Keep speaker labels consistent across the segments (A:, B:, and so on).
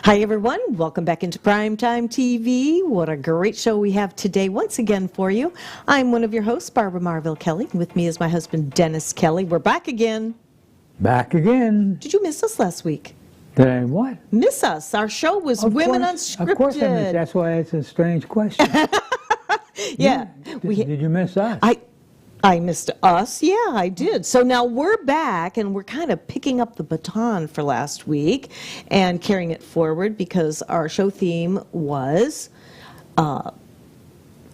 A: Hi, everyone. Welcome back into Primetime TV. What a great show we have today once again for you. I'm one of your hosts, Barbara Marville Kelly. With me is my husband, Dennis Kelly. We're back again.
B: Back again.
A: Did you miss us last week?
B: Did I what?
A: Miss us. Our show was Women Unscripted.
B: Of course I missed. That's why it's a strange question.
A: Yeah.
B: Did you miss us?
A: I missed us. Yeah, I did. So now we're back, and we're kind of picking up the baton for last week and carrying it forward because our show theme was, one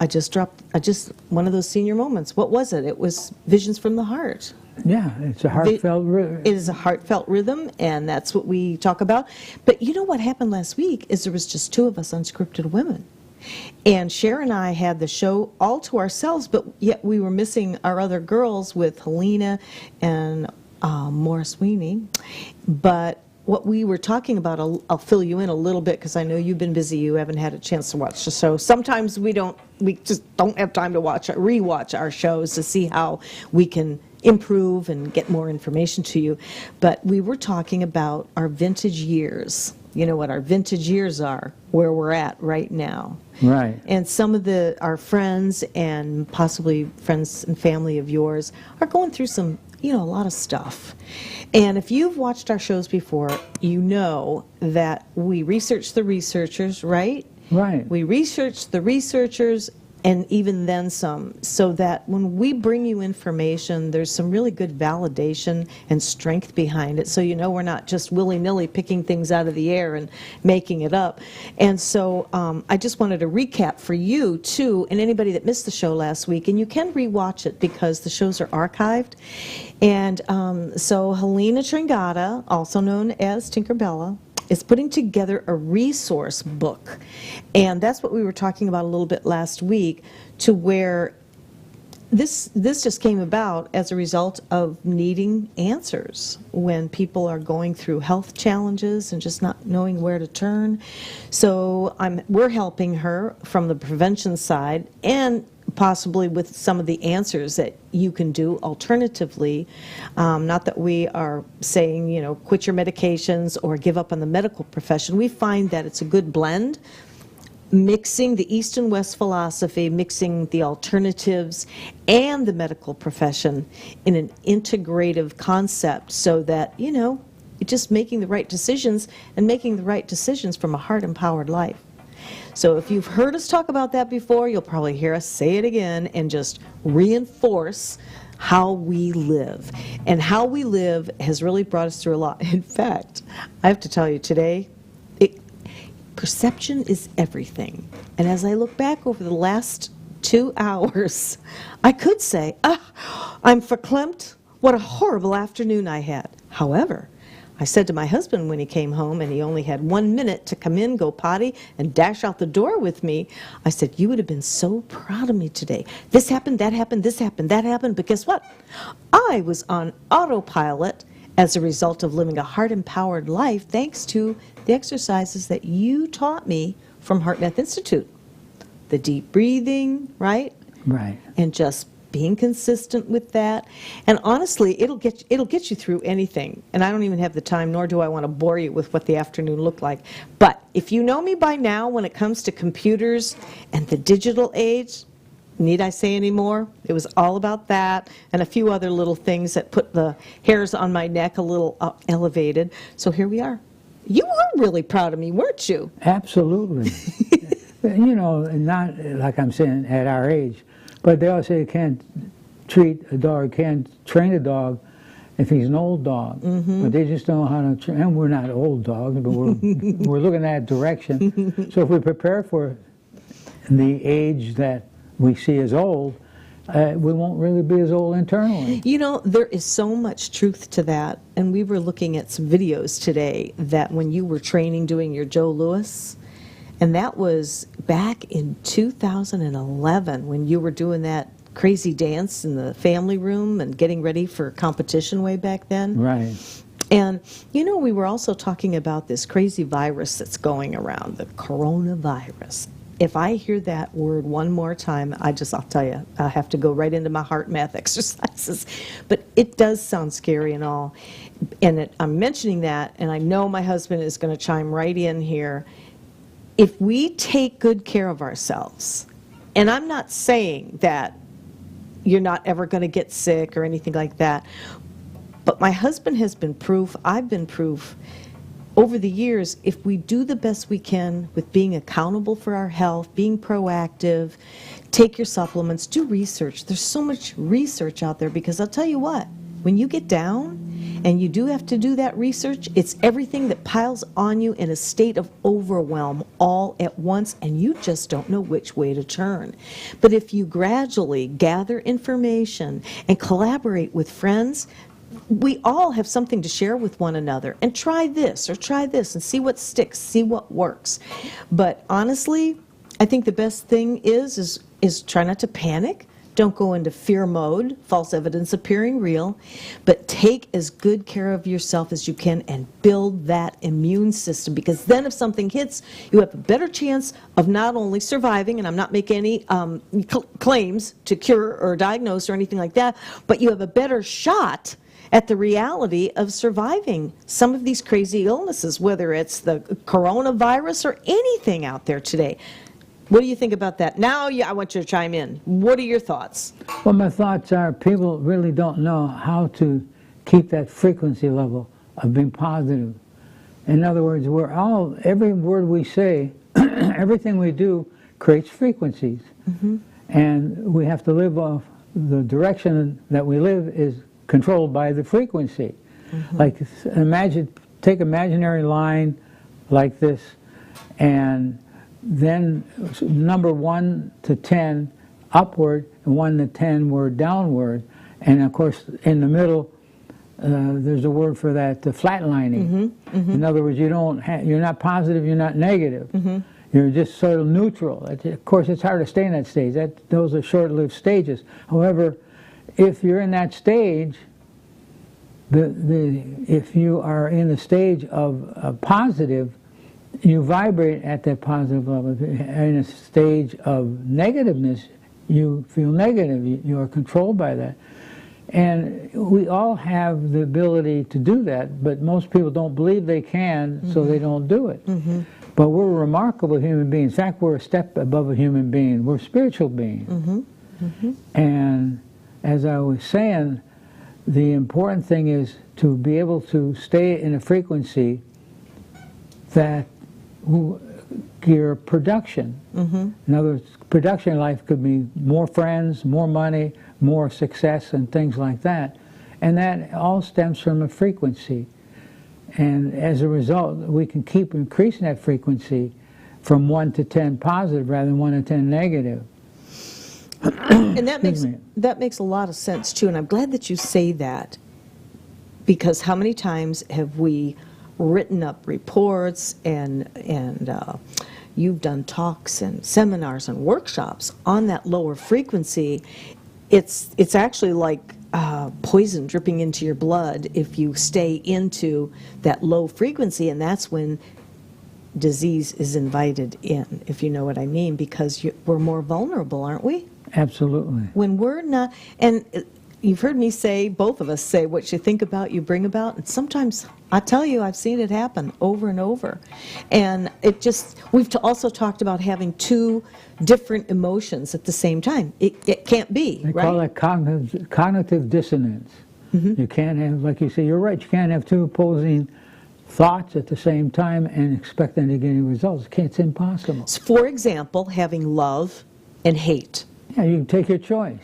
A: of those senior moments. What was it? It was Visions from the Heart.
B: Yeah, it's a heartfelt rhythm.
A: It is a heartfelt rhythm, and that's what we talk about. But you know what happened last week is there was just two of us unscripted women. And Cher and I had the show all to ourselves, but yet we were missing our other girls with Helena and Maura Sweeney. But what we were talking about, I'll fill you in a little bit because I know you've been busy. You haven't had a chance to watch the show. Sometimes we just don't have time to rewatch our shows to see how we can improve and get more information to you. But we were talking about our vintage years. You know what our vintage years are, where we're at right now.
B: Right.
A: And some of our friends and possibly friends and family of yours are going through some, a lot of stuff. And if you've watched our shows before, you know that we research the researchers, right?
B: Right.
A: We research the researchers and even then some, so that when we bring you information, there's some really good validation and strength behind it. So we're not just willy-nilly picking things out of the air and making it up. And so I just wanted to recap for you, too, and anybody that missed the show last week. And you can rewatch it because the shows are archived. And so Helena Tringata, also known as Tinkerbella, is putting together a resource book. And that's what we were talking about a little bit last week, to where this just came about as a result of needing answers when people are going through health challenges and just not knowing where to turn. So we're helping her from the prevention side and possibly with some of the answers that you can do alternatively. Not that we are saying, quit your medications or give up on the medical profession. We find that it's a good blend, mixing the East and West philosophy, mixing the alternatives and the medical profession in an integrative concept so that, it's just making the right decisions and making the right decisions from a heart-empowered life. So if you've heard us talk about that before, you'll probably hear us say it again and just reinforce how we live. And how we live has really brought us through a lot. In fact, I have to tell you today, perception is everything. And as I look back over the last 2 hours, I could say, I'm verklempt. What a horrible afternoon I had. However, I said to my husband when he came home and he only had 1 minute to come in, go potty, and dash out the door with me, I said, you would have been so proud of me today. This happened, that happened, this happened, that happened, but guess what? I was on autopilot as a result of living a heart-empowered life thanks to the exercises that you taught me from HeartMath Institute. The deep breathing, right?
B: Right.
A: And just being consistent with that. And honestly, it'll get you through anything. And I don't even have the time, nor do I want to bore you with what the afternoon looked like. But if you know me by now, when it comes to computers and the digital age, need I say any more? It was all about that and a few other little things that put the hairs on my neck a little elevated. So here we are. You were really proud of me, weren't you?
B: Absolutely. Not like I'm saying at our age, but they always say you can't train a dog if he's an old dog. Mm-hmm. But they just don't know how to train. And we're not old dogs, but we're looking at direction. So if we prepare for the age that we see as old, we won't really be as old internally.
A: There is so much truth to that. And we were looking at some videos today that when you were training, doing your Joe Louis, and that was back in 2011 when you were doing that crazy dance in the family room and getting ready for competition way back then.
B: Right.
A: And, we were also talking about this crazy virus that's going around, the coronavirus. if I hear that word one more time, I'll tell you, I have to go right into my heart math exercises. But it does sound scary and all. And I'm mentioning that, and I know my husband is going to chime right in here. If we take good care of ourselves, and I'm not saying that you're not ever going to get sick or anything like that, but my husband has been proof, I've been proof, over the years, if we do the best we can with being accountable for our health, being proactive, take your supplements, do research. There's so much research out there, because I'll tell you what, when you get down and you do have to do that research, it's everything that piles on you in a state of overwhelm all at once, and you just don't know which way to turn. But if you gradually gather information and collaborate with friends, we all have something to share with one another, and try this or try this and see what sticks, see what works. But honestly, I think the best thing is try not to panic. Don't go into fear mode, false evidence appearing real, but take as good care of yourself as you can and build that immune system, because then if something hits, you have a better chance of not only surviving, and I'm not making any claims to cure or diagnose or anything like that, but you have a better shot at the reality of surviving some of these crazy illnesses, whether it's the coronavirus or anything out there today. What do you think about that? Now, I want you to chime in. What are your thoughts?
B: Well, my thoughts are people really don't know how to keep that frequency level of being positive. In other words, every word we say, everything we do creates frequencies. Mm-hmm. And we have to live off the direction that we live is controlled by the frequency. Mm-hmm. Like, take imaginary line like this, and then number 1 to 10 upward, and 1 to 10 were downward. And of course, in the middle, there's a word for that, flatlining. Mm-hmm. Mm-hmm. In other words, you're not positive, you're not negative. Mm-hmm. You're just sort of neutral. Of course, it's hard to stay in that stage. Those are short-lived stages. However, if you're in that stage, if you are in the stage of positive, you vibrate at that positive level. In a stage of negativeness, you feel negative. You are controlled by that. And we all have the ability to do that, but most people don't believe they can, mm-hmm. so they don't do it. Mm-hmm. But we're remarkable human beings. In fact, we're a step above a human being. We're spiritual beings. Mm-hmm. Mm-hmm. And as I was saying, the important thing is to be able to stay in a frequency that your production. Mm-hmm. In other words, production in life could be more friends, more money, more success, and things like that. And that all stems from a frequency. And as a result, we can keep increasing that frequency from 1 to 10 positive rather than 1 to 10 negative.
A: And that makes a lot of sense too, and I'm glad that you say that, because how many times have we written up reports and you've done talks and seminars and workshops on that lower frequency. It's actually like poison dripping into your blood if you stay into that low frequency, and that's when disease is invited in, if you know what I mean, because we're more vulnerable, aren't we?
B: Absolutely.
A: When we're not, and you've heard me say, both of us say, what you think about, you bring about, and sometimes, I tell you, I've seen it happen over and over. And we've also talked about having two different emotions at the same time. It can't be,
B: right? They call that cognitive dissonance. Mm-hmm. You can't have, like you say, you're right, you can't have two opposing thoughts at the same time and expect them to get any results. It's impossible.
A: So for example, having love and hate.
B: Yeah, you can take your choice.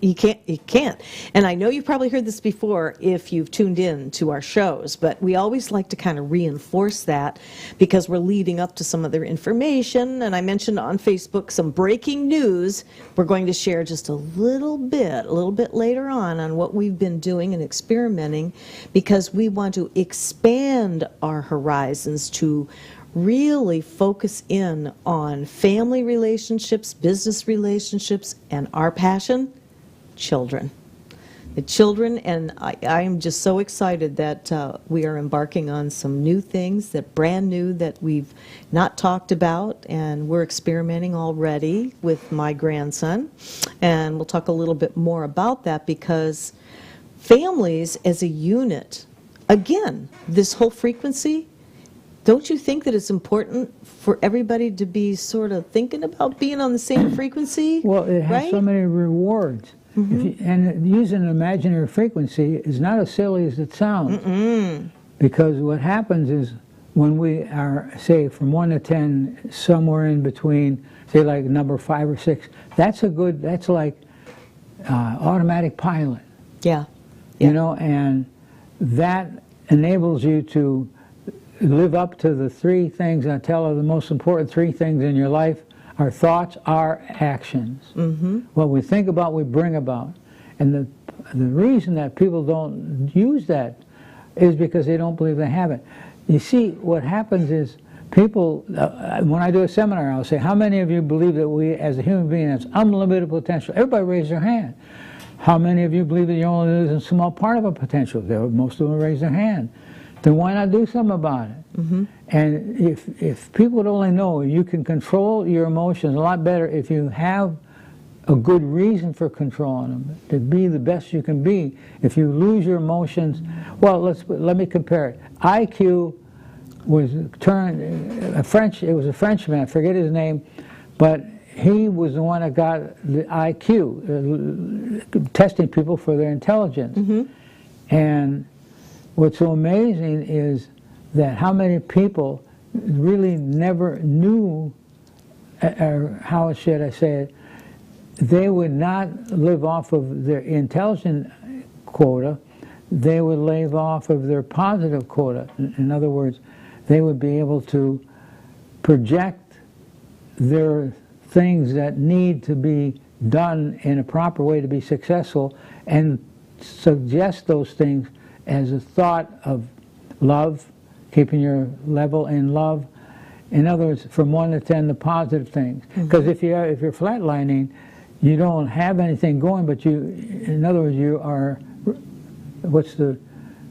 A: You can't. And I know you've probably heard this before if you've tuned in to our shows, but we always like to kind of reinforce that because we're leading up to some other information. And I mentioned on Facebook some breaking news. We're going to share just a little bit later on what we've been doing and experimenting, because we want to expand our horizons to really focus in on family relationships, business relationships, and our passion, children. children, and I am just so excited that we are embarking on some new things, that brand new, that we've not talked about, and we're experimenting already with my grandson. And we'll talk a little bit more about that, because families as a unit, again, this whole frequency, don't you think that it's important for everybody to be sort of thinking about being on the same frequency?
B: Well, it has
A: right?
B: so many rewards. And using an imaginary frequency is not as silly as it sounds. Because what happens is when we are, say, from 1 to 10, somewhere in between, say like number 5 or 6, that's like automatic pilot.
A: Yeah.
B: You know, and that enables you to live up to the 3 things I tell are the most important 3 things in your life. Our thoughts, our actions. What we think about, we bring about. And the reason that people don't use that is because they don't believe they have it. You see, what happens is people, when I do a seminar, I'll say, how many of you believe that we, as a human being, has unlimited potential? Everybody raise their hand. How many of you believe that you're only losing a small part of a potential? Most of them raise their hand. Then why not do something about it? And if people would only know you can control your emotions a lot better if you have a good reason for controlling them, to be the best you can be. If you lose your emotions, well, let me compare it. IQ was it was a Frenchman, I forget his name, but he was the one that got the IQ, testing people for their intelligence. And what's so amazing is that how many people really never knew, or how should I say it, they would not live off of their intelligence quota, they would live off of their positive quota. In other words, they would be able to project their things that need to be done in a proper way to be successful, and suggest those things as a thought of love, keeping your level in love. In other words, from 1 to 10, the positive things. Because if you're flatlining, you don't have anything going, but in other words, you are, what's the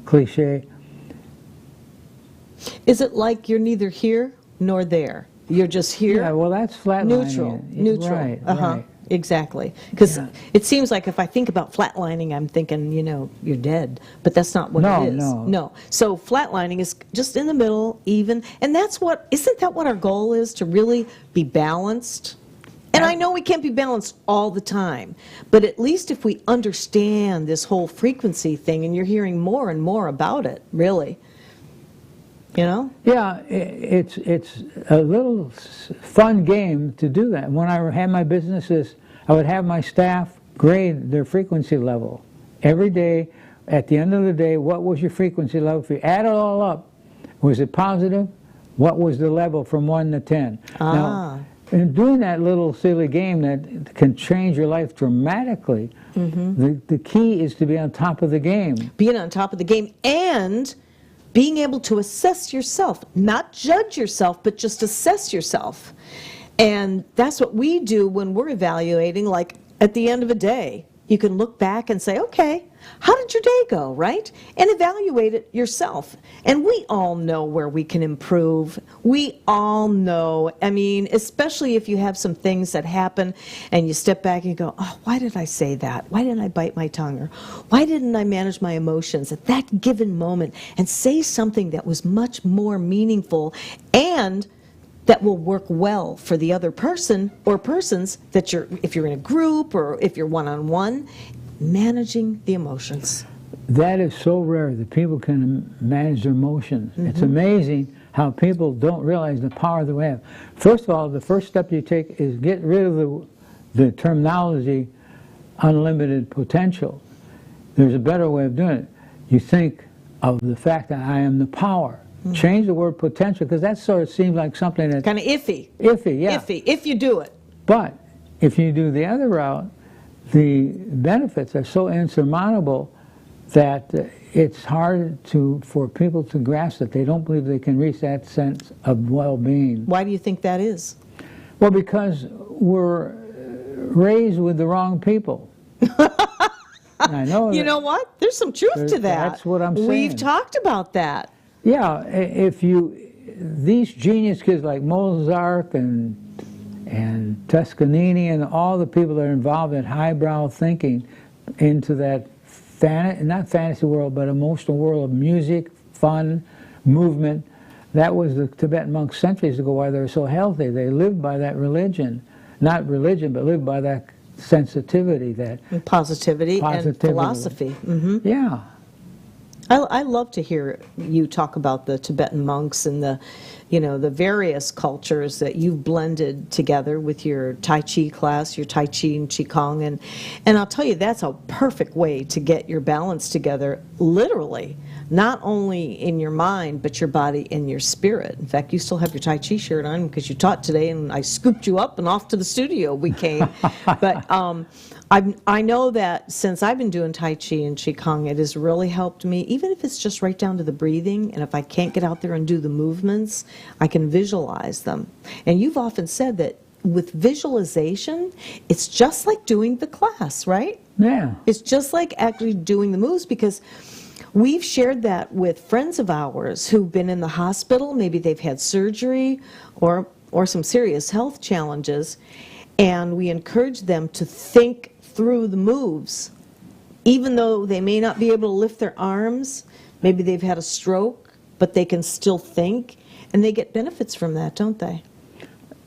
B: cliche?
A: Is it like you're neither here nor there? You're just here?
B: Yeah, well, that's flatlining.
A: Neutral.
B: Right,
A: right. Exactly. Because it seems like if I think about flatlining, I'm thinking, you're dead. But that's not what it is. No. So flatlining is just in the middle, even. And isn't that what our goal is, to really be balanced? And I know we can't be balanced all the time, but at least if we understand this whole frequency thing, and you're hearing more and more about it, really.
B: Yeah, it's a little fun game to do that. When I had my businesses, I would have my staff grade their frequency level every day. At the end of the day, what was your frequency level? If you add it all up, was it positive? What was the level from 1 to 10? Now, in doing that little silly game that can change your life dramatically, the key is to be on top of the game.
A: Being on top of the game, and being able to assess yourself, not judge yourself, but just assess yourself. And that's what we do when we're evaluating, like at the end of a day. You can look back and say, okay, how did your day go, right? And evaluate it yourself. And we all know where we can improve. We all know, especially if you have some things that happen and you step back and you go, oh, why did I say that? Why didn't I bite my tongue? Or why didn't I manage my emotions at that given moment and say something that was much more meaningful and that will work well for the other person or persons that if you're in a group or if you're one-on-one, managing the emotions.
B: That is so rare that people can manage their emotions. It's amazing how people don't realize the power that we have. First of all, the first step you take is get rid of the terminology unlimited potential. There's a better way of doing it. You think of the fact that I am the power. Change the word potential, because that sort of seems like something that's
A: kind of iffy.
B: Iffy, yeah.
A: Iffy, if you do it.
B: But if you do the other route, the benefits are so insurmountable that it's hard for people to grasp that they don't believe they can reach that sense of well-being.
A: Why do you think that is?
B: Well, because we're raised with the wrong people. I know
A: You know what? There's some truth to that.
B: That's what I'm
A: We've
B: saying.
A: talked about that.
B: Yeah, these genius kids like Mozart and Toscanini and all the people that are involved in highbrow thinking into that not fantasy world, but emotional world of music, fun, movement. That was the Tibetan monks centuries ago why they were so healthy. They lived by that religion. Not religion, but lived by that sensitivity, that
A: And positivity and philosophy.
B: Yeah.
A: I love to hear you talk about the Tibetan monks and the various cultures that you've blended together with your Tai Chi class, your Tai Chi and Qigong, and I'll tell you, that's a perfect way to get your balance together, literally, not only in your mind, but your body and your spirit. In fact, you still have your Tai Chi shirt on because you taught today, and I scooped you up and off to the studio we came. But I know that since I've been doing Tai Chi and Qigong, it has really helped me, even if it's just right down to the breathing, and if I can't get out there and do the movements, I can visualize them. And you've often said that with visualization, it's just like doing the class, right?
B: Yeah.
A: It's just like actually doing the moves, because we've shared that with friends of ours who've been in the hospital. Maybe they've had surgery or some serious health challenges, and we encourage them to think through the moves. Even though they may not be able to lift their arms, maybe they've had a stroke, but they can still think, and they get benefits from that, don't they?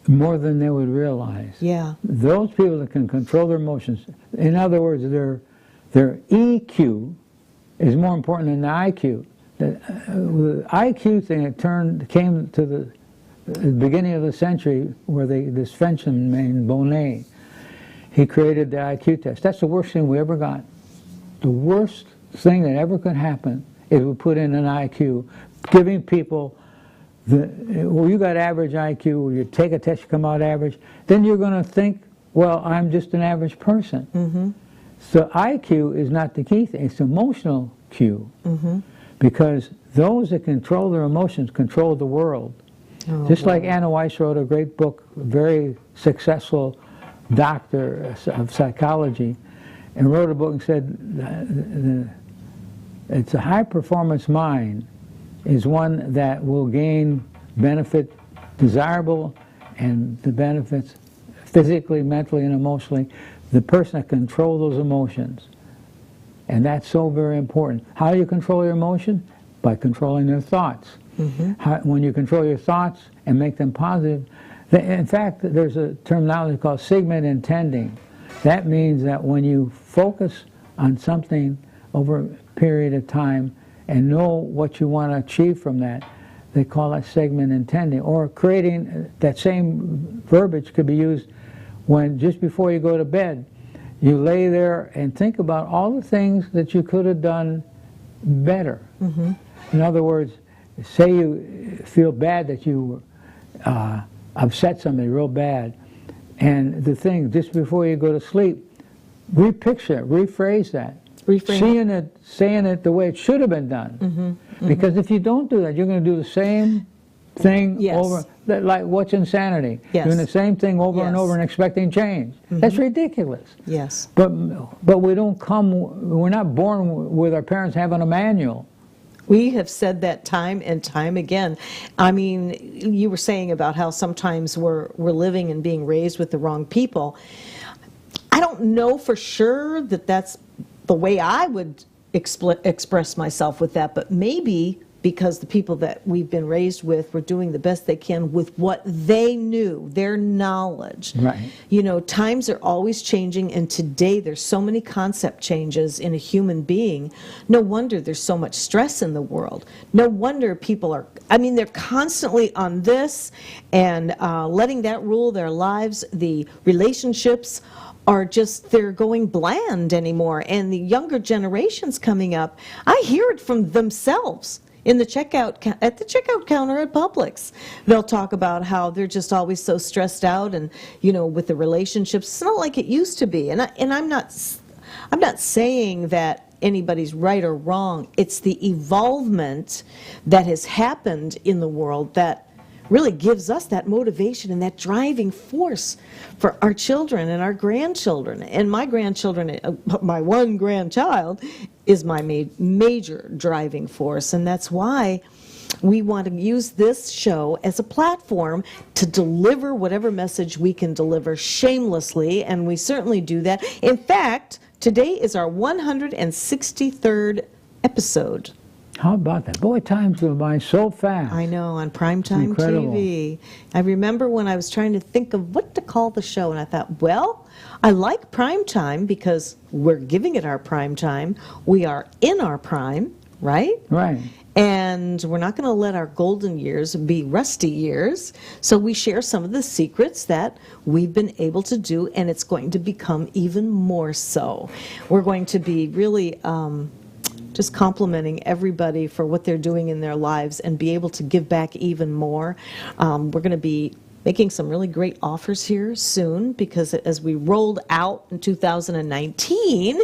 B: More than they would realize.
A: Yeah.
B: Those people that can control their emotions, in other words, their EQ is more important than the IQ. The IQ thing, came to the beginning of the century, where this Frenchman named Bonnet, he created the IQ test. That's the worst thing we ever got. The worst thing that ever could happen is we put in an IQ, giving people you got average IQ, or you take a test, you come out average, then you're going to think, well, I'm just an average person. Mm-hmm. So IQ is not the key thing, it's emotional Q. Mm-hmm. Because those that control their emotions control the world. Oh, just like Anna Weiss wrote a great book, a very successful doctor of psychology, and wrote a book and said it's a high-performance mind is one that will gain benefit, desirable, and the benefits physically, mentally, and emotionally, the person that controls those emotions. And that's so very important. How do you control your emotion? By controlling your thoughts. Mm-hmm. When you control your thoughts and make them positive, in fact, there's a terminology called segment intending. That means that when you focus on something over a period of time and know what you want to achieve from that, they call that segment intending. Or creating, that same verbiage could be used when just before you go to bed, you lay there and think about all the things that you could have done better. Mm-hmm. In other words, say you feel bad that you upset somebody real bad, and the thing, just before you go to sleep, repicture it, rephrase that. Saying it the way it should have been done. Mm-hmm. Mm-hmm. Because if you don't do that, you're going to do the same thing over, like what's insanity?
A: Yes.
B: Doing the same thing over and over and expecting change. Mm-hmm. That's ridiculous.
A: Yes.
B: But we're not born with our parents having a manual.
A: We have said that time and time again. I mean, you were saying about how sometimes we're living and being raised with the wrong people. I don't know for sure that that's the way I would express myself with that, but maybe because the people that we've been raised with were doing the best they can with what they knew, their knowledge.
B: Right.
A: You know, times are always changing, and today there's so many concept changes in a human being. No wonder there's so much stress in the world. No wonder people are, they're constantly on this and letting that rule their lives. The relationships are just, they're going bland anymore. And the younger generations coming up, I hear it from themselves. At the checkout counter at Publix, they'll talk about how they're just always so stressed out, and with the relationships, it's not like it used to be. And I'm not saying that anybody's right or wrong. It's the evolvement that has happened in the world that really gives us that motivation and that driving force for our children and our grandchildren. And my grandchildren, my one grandchild, is my major driving force. And that's why we want to use this show as a platform to deliver whatever message we can deliver shamelessly, and we certainly do that. In fact, today is our 163rd episode.
B: How about that? Boy, time's going by so fast.
A: I know, on primetime TV. I remember when I was trying to think of what to call the show, and I thought, well, I like primetime because we're giving it our prime time. We are in our prime, right?
B: Right.
A: And we're not going to let our golden years be rusty years. So we share some of the secrets that we've been able to do, and it's going to become even more so. We're going to be really just complimenting everybody for what they're doing in their lives and be able to give back even more. We're going to be making some really great offers here soon, because as we rolled out in 2019,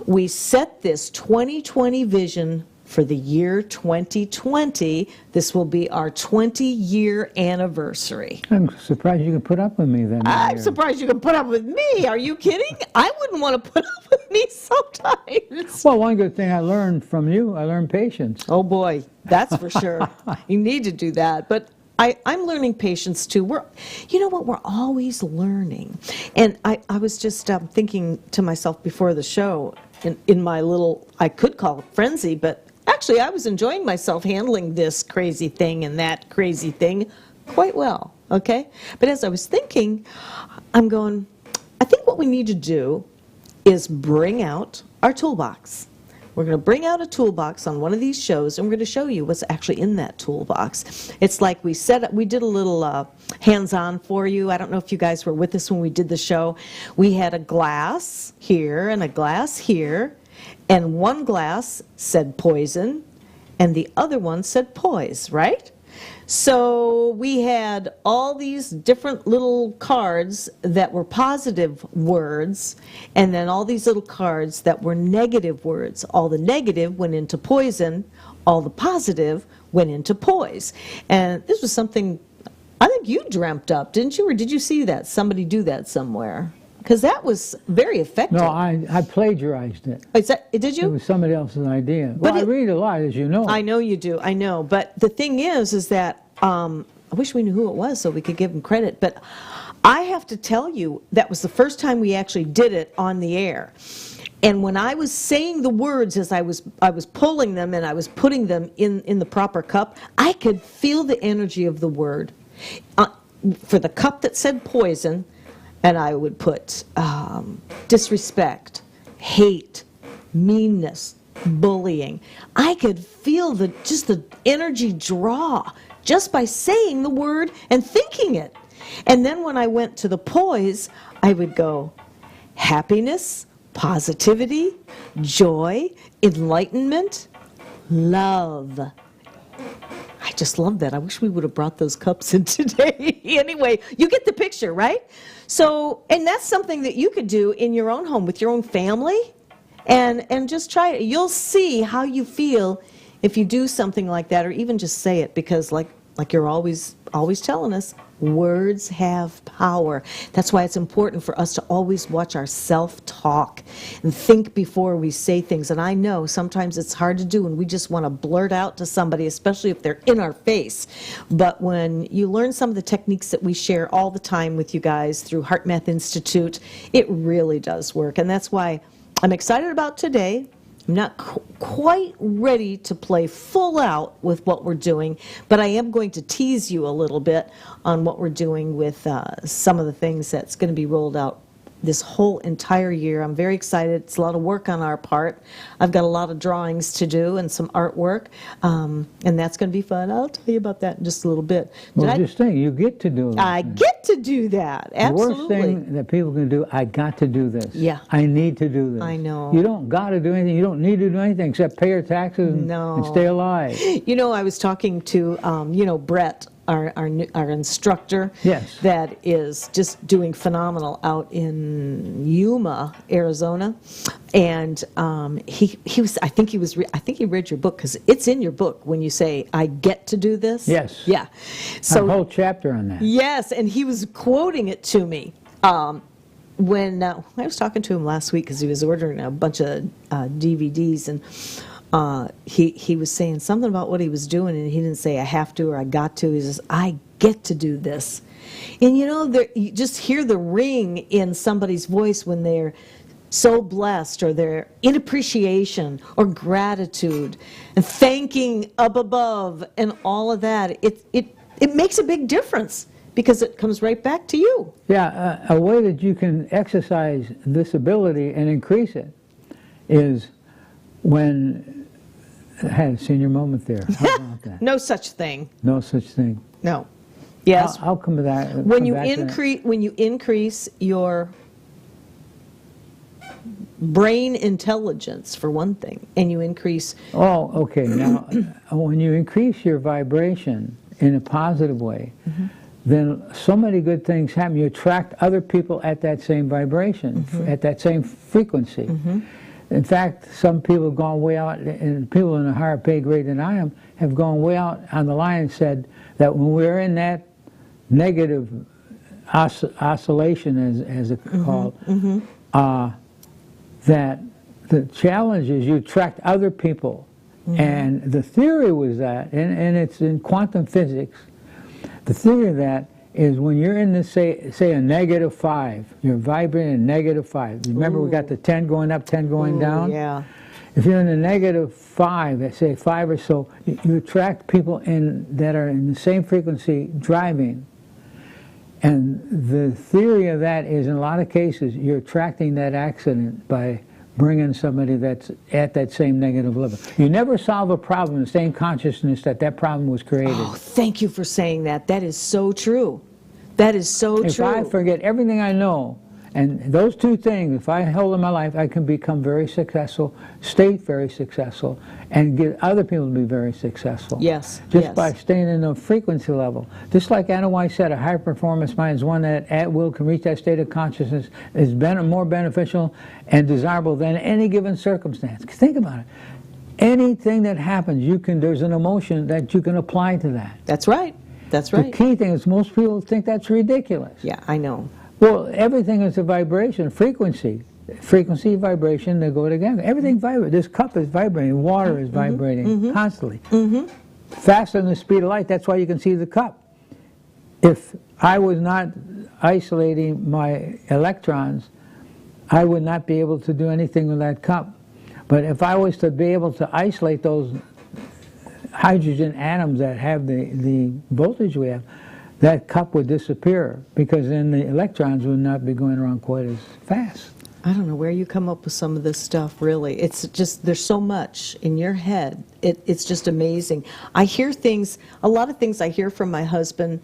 A: we set this 2020 vision for the year 2020. This will be our 20-year anniversary.
B: I'm surprised you can put up with me then.
A: I'm surprised you can put up with me. Are you kidding? I wouldn't want to put up with me sometimes.
B: Well, one good thing I learned from you, I learned patience.
A: Oh boy, that's for sure. You need to do that. But I'm learning patience too. You know what? We're always learning. And I was just thinking to myself before the show, in my little, I could call it frenzy, but actually I was enjoying myself handling this crazy thing and that crazy thing quite well, okay? But as I was thinking, I'm going, I think what we need to do is bring out our toolbox. We're going to bring out a toolbox on one of these shows, and we're going to show you what's actually in that toolbox. It's like we did a little hands-on for you. I don't know if you guys were with us when we did the show. We had a glass here and a glass here, and one glass said poison, and the other one said poise, right? So we had all these different little cards that were positive words, and then all these little cards that were negative words. All the negative went into poison, all the positive went into poise. And this was something I think you dreamt up, didn't you? Or did you see that? Somebody do that somewhere? Because that was very effective.
B: No, I plagiarized it.
A: Did you?
B: It was somebody else's idea. Well, I read a lot, as you know.
A: I know you do. I know. But the thing is that I wish we knew who it was so we could give them credit. But I have to tell you, that was the first time we actually did it on the air. And when I was saying the words as I was pulling them and I was putting them in the proper cup, I could feel the energy of the word. For the cup that said poison, and I would put disrespect, hate, meanness, bullying. I could feel just the energy draw just by saying the word and thinking it. And then when I went to the poise, I would go happiness, positivity, joy, enlightenment, love. I just love that. I wish we would have brought those cups in today. Anyway, you get the picture, right? So, and that's something that you could do in your own home with your own family, and just try it. You'll see how you feel if you do something like that, or even just say it, because like you're always telling us, words have power. That's why it's important for us to always watch our self-talk and think before we say things. And I know sometimes it's hard to do, and we just want to blurt out to somebody, especially if they're in our face. But when you learn some of the techniques that we share all the time with you guys through Heart Math Institute, it really does work. And that's why I'm excited about today. I'm not quite ready to play full out with what we're doing, but I am going to tease you a little bit on what we're doing with some of the things that's going to be rolled out this whole entire year. I'm very excited. It's a lot of work on our part. I've got a lot of drawings to do and some artwork, and that's going to be fun. I'll tell you about that in just a little bit.
B: Well, just think, you get to do it.
A: I get to do that, absolutely.
B: The worst thing that people can do, I got to do this.
A: Yeah.
B: I need to do this.
A: I know.
B: You don't got to do anything. You don't need to do anything except pay your taxes and stay alive.
A: You know, I was talking to, Brett our instructor.
B: Yes.
A: That is just doing phenomenal out in Yuma, Arizona, and he was. I think he read your book, because it's in your book when you say, "I get to do this."
B: Yes.
A: Yeah.
B: So a whole chapter on that.
A: Yes, and he was quoting it to me. When I was talking to him last week, because he was ordering a bunch of DVDs, and he was saying something about what he was doing, and he didn't say I have to or I got to. He says, I get to do this. And you just hear the ring in somebody's voice when they're so blessed, or they're in appreciation or gratitude and thanking up above and all of that. It makes a big difference, because it comes right back to you.
B: Yeah, a way that you can exercise this ability and increase it is when I had a senior moment there. How about that?
A: No such thing.
B: No such thing.
A: No. Yes.
B: I'll come to that.
A: When you increase your brain intelligence, for one thing, and you increase.
B: Oh, okay. Now, when you increase your vibration in a positive way, then so many good things happen. You attract other people at that same vibration, at that same frequency. In fact, some people have gone way out, and people in a higher pay grade than I am have gone way out on the line and said that when we're in that negative oscillation, as it's called, that the challenge is you attract other people. And the theory was that, and it's in quantum physics, the theory of that is when you're in this, say a -5, you're vibrating in -5. Remember, we got the 10 going up, 10 going down?
A: Yeah.
B: If you're in the -5, let's say 5 or so, you attract people that are in the same frequency driving. And the theory of that is, in a lot of cases, you're attracting that accident by bringing somebody that's at that same negative level. You never solve a problem in the same consciousness that problem was created.
A: Oh, thank you for saying that. That is so true. That is so true.
B: If I forget everything I know, and those two things, if I hold in my life, I can become very successful, stay very successful, and get other people to be very successful.
A: Yes.
B: Just by staying in a frequency level. Just like Anna White said, a high-performance mind is one that at will can reach that state of consciousness, is more beneficial and desirable than any given circumstance. Think about it. Anything that happens, there's an emotion that you can apply to that.
A: That's right. That's right.
B: The key thing is most people think that's ridiculous.
A: Yeah, I know.
B: Well, everything is a vibration, frequency. Frequency, vibration, they go together. Everything vibrates. This cup is vibrating. Water is vibrating constantly. Faster than the speed of light. That's why you can see the cup. If I was not isolating my electrons, I would not be able to do anything with that cup. But if I was to be able to isolate those hydrogen atoms that have the voltage we have, that cup would disappear, because then the electrons would not be going around quite as fast.
A: I don't know where you come up with some of this stuff, really. It's just, there's so much in your head. It's just amazing. I hear things, a lot of things I hear from my husband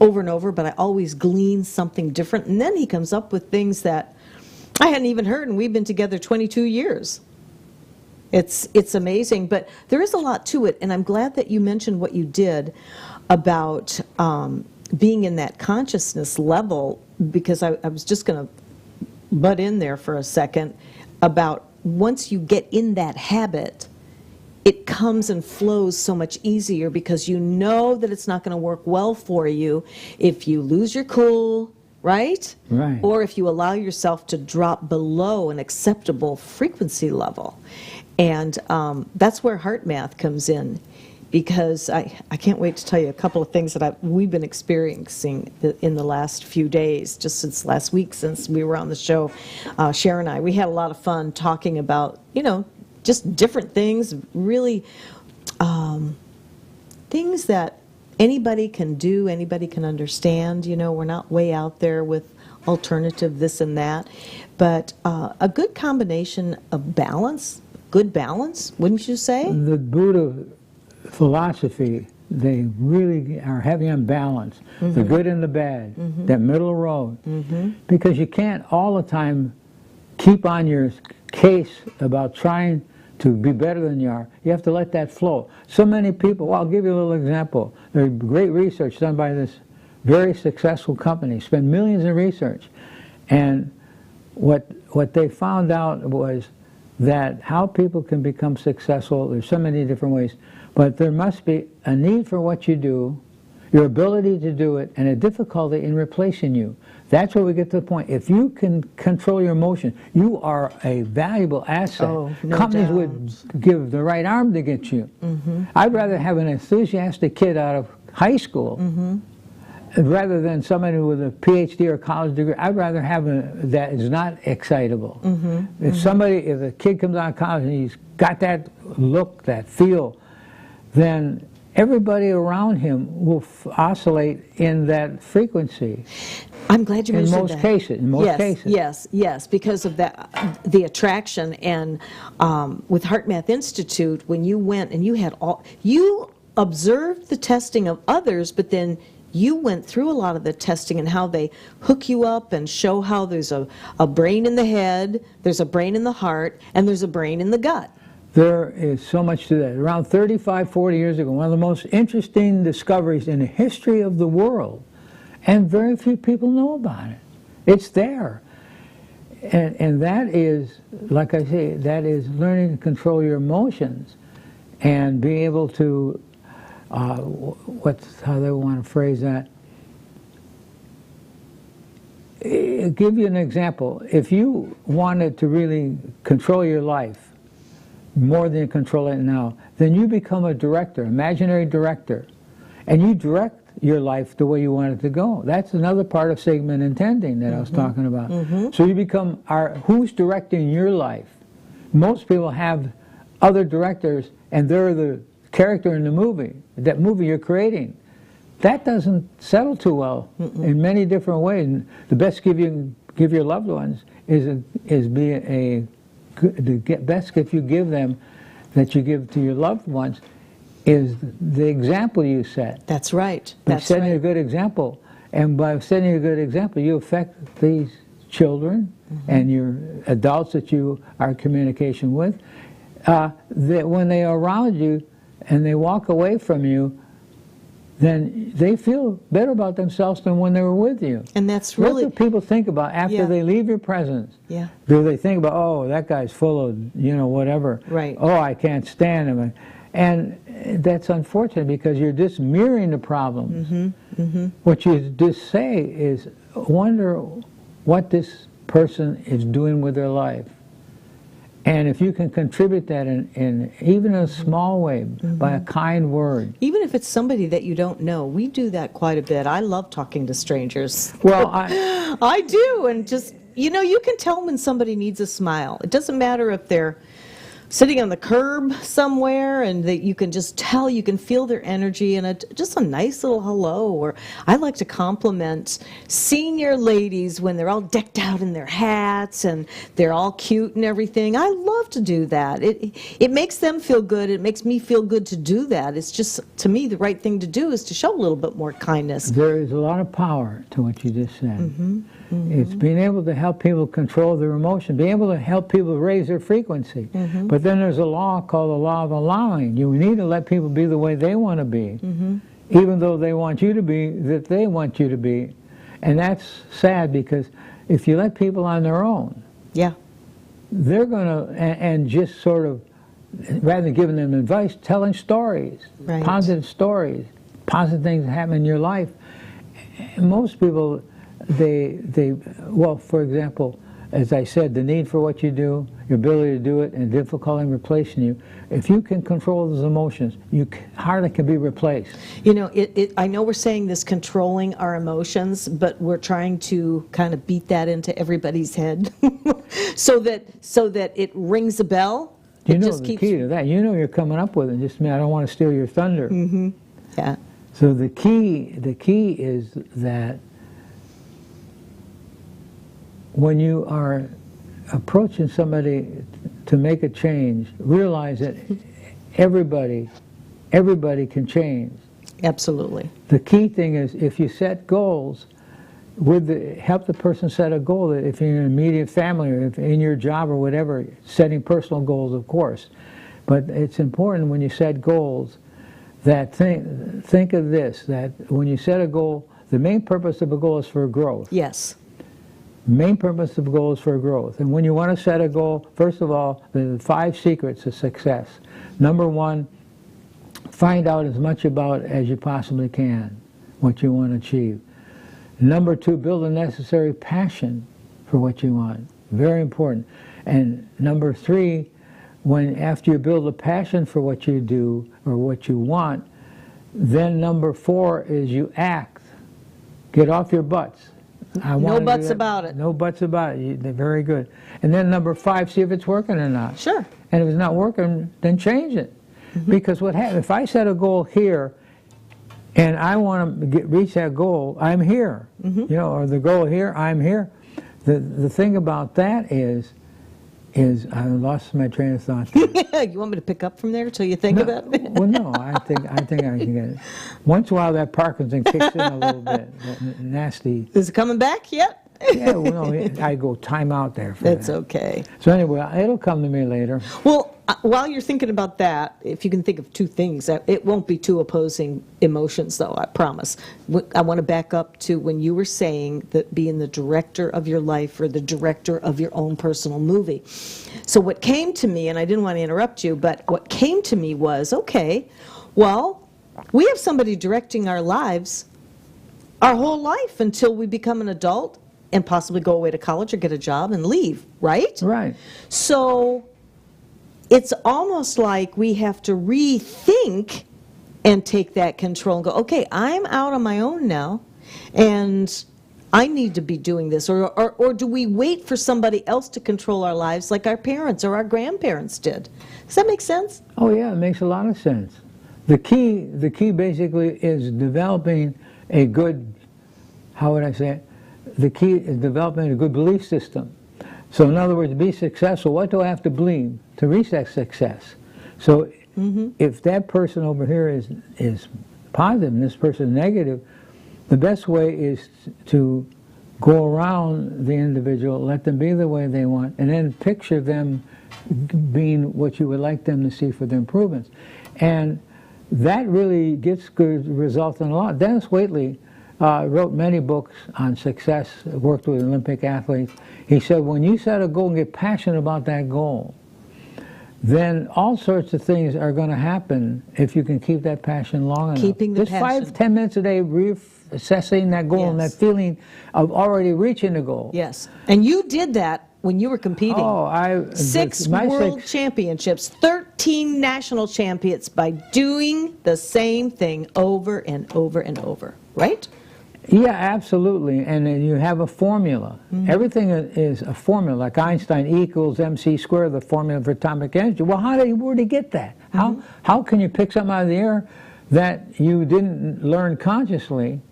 A: over and over, but I always glean something different. And then he comes up with things that I hadn't even heard, and we've been together 22 years. It's amazing, but there is a lot to it, and I'm glad that you mentioned what you did about being in that consciousness level, because I was just going to butt in there for a second about once you get in that habit, it comes and flows so much easier, because you know that it's not going to work well for you if you lose your cool, right?
B: Right.
A: Or if you allow yourself to drop below an acceptable frequency level. And that's where heart math comes in, because I can't wait to tell you a couple of things that we've been experiencing in the last few days, just since last week, since we were on the show. Sharon and I, we had a lot of fun talking about, just different things, really things that anybody can do, anybody can understand. We're not way out there with alternative this and that, but a good combination of balance, good balance, wouldn't you say?
B: The Buddha philosophy, they really are heavy on balance, the good and the bad, that middle road, because you can't all the time keep on your case about trying to be better than you are. You have to let that flow. So many people, well, I'll give you a little example. There's great research done by this very successful company, spent millions in research. And what they found out was that how people can become successful, there's so many different ways, but there must be a need for what you do, your ability to do it, and a difficulty in replacing you. That's where we get to the point. If you can control your emotion, you are a valuable asset.
A: Oh, no
B: Companies
A: doubt.
B: would give the right arm to get you. I'd rather have an enthusiastic kid out of high school rather than somebody with a PhD or college degree. I'd rather have that is not excitable. If a kid comes out of college and he's got that look, that feel, then everybody around him will oscillate in that frequency.
A: I'm glad you mentioned that.
B: In most cases.
A: Yes, because of that, the attraction. And with HeartMath Institute, when you went and you observed the testing of others, but then you went through a lot of the testing and how they hook you up and show how there's a brain in the head, there's a brain in the heart, and there's a brain in the gut.
B: There is so much to that. Around 35, 40 years ago, one of the most interesting discoveries in the history of the world, and very few people know about it. It's there. And that is, like I say, that is learning to control your emotions and being able to, what's how they want to phrase that? I'll give you an example. If you wanted to really control your life, more than you control it now, then you become a director, imaginary director, and you direct your life the way you want it to go. That's another part of segment intending that I was talking about. So you become who's directing your life? Most people have other directors, and they're the character in the movie, that movie you're creating. That doesn't settle too well in many different ways. And the best gift you can give your loved ones is the best gift you give them, that you give to your loved ones, is the example you set.
A: That's right.
B: By setting a good example. And by setting a good example, you affect these children and your adults that you are in communication with, that when they are around you and they walk away from you, then they feel better about themselves than when they were with you.
A: And that's really...
B: What do people think about after they leave your presence?
A: Yeah.
B: Do they think about, oh, that guy's full of, whatever.
A: Right.
B: Oh, I can't stand him. And that's unfortunate because you're just mirroring the problems. What you just say is, wonder what this person is doing with their life. And if you can contribute that in even a small way, by a kind word.
A: Even if it's somebody that you don't know, we do that quite a bit. I love talking to strangers.
B: Well,
A: I do, and just, you can tell when somebody needs a smile. It doesn't matter if they're sitting on the curb somewhere and that you can just tell, you can feel their energy and just a nice little hello. Or I like to compliment senior ladies when they're all decked out in their hats and they're all cute and everything. I love to do that. It makes them feel good. It makes me feel good to do that. It's just, to me, the right thing to do is to show a little bit more kindness.
B: There is a lot of power to what you just said. It's being able to help people control their emotion, being able to help people raise their frequency. But then there's a law called the law of allowing. You need to let people be the way they want to be, even though they want you to be that they want you to be. And that's sad because if you let people on their own, they're going to, and just sort of, rather than giving them advice, telling stories, positive stories, positive things that happen in your life. Most people, well, for example, as I said, the need for what you do, your ability to do it, and difficulty in replacing you. If you can control those emotions, you hardly can be replaced.
A: I know we're saying this controlling our emotions, but we're trying to kind of beat that into everybody's head so that it rings a bell.
B: You know the key to that. You know you're coming up with it. Just, I don't want to steal your thunder.
A: Yeah.
B: So the key is that when you are approaching somebody to make a change, realize that everybody can change.
A: Absolutely.
B: The key thing is if you set goals, help the person set a goal. That if you're in an immediate family or if in your job or whatever, setting personal goals, of course. But it's important when you set goals that think of this, that when you set a goal, the main purpose of a goal is for growth.
A: Yes.
B: Main purpose of a goal is for growth. And when you want to set a goal, first of all, the 5 secrets of success. Number 1, find out as much about as you possibly can what you want to achieve. Number 2, build a necessary passion for what you want. Very important. And number 3, after you build a passion for what you do or what you want, then number 4 is you act. Get off your butts.
A: No buts about it.
B: No buts about it. They're very good. And then number 5, see if it's working or not.
A: Sure.
B: And if it's not working, then change it. Because what happens, if I set a goal here, and I want to reach that goal, I'm here. You know, or the goal here, I'm here. The thing about that is I lost my train of thought there.
A: You want me to pick up from there until you think about it?
B: Well, no, I think I can get it. Once in a while, that Parkinson kicks in a little bit. That nasty.
A: Is it coming back yet?
B: Yeah, well, no, I go time out there for
A: That's
B: that.
A: okay.
B: So anyway, it'll come to me later.
A: Well, while you're thinking about that, if you can think of 2 things, it won't be 2 opposing emotions, though, I promise. I want to back up to when you were saying that being the director of your life or the director of your own personal movie. So what came to me, and I didn't want to interrupt you, but what came to me was, okay, well, we have somebody directing our lives our whole life until we become an adult and possibly go away to college or get a job and leave, right?
B: Right.
A: So it's almost like we have to rethink and take that control and go, okay, I'm out on my own now, and I need to be doing this. Or do we wait for somebody else to control our lives like our parents or our grandparents did? Does that make sense?
B: Oh, yeah, it makes a lot of sense. The key basically is developing a good, how would I say it? The key is developing a good belief system. So in other words, to be successful, what do I have to believe to reach that success? So if that person over here is positive and this person is negative, the best way is to go around the individual, let them be the way they want, and then picture them being what you would like them to see for their improvements. And that really gets good results in a lot. Dennis Waitley wrote many books on success, worked with Olympic athletes. He said, when you set a goal and get passionate about that goal, then all sorts of things are going to happen if you can keep that passion long enough.
A: Keeping the
B: Just
A: passion.
B: 5-10 minutes a day assessing that goal and that feeling of already reaching the goal.
A: Yes. And you did that when you were competing.
B: Oh,
A: 6 world championships, 13 national champions by doing the same thing over and over and over, right?
B: Yeah, absolutely. And then you have a formula. Everything is a formula, like Einstein equals mc squared, the formula for atomic energy. Well, where did he get that? How can you pick something out of the air that you didn't learn consciously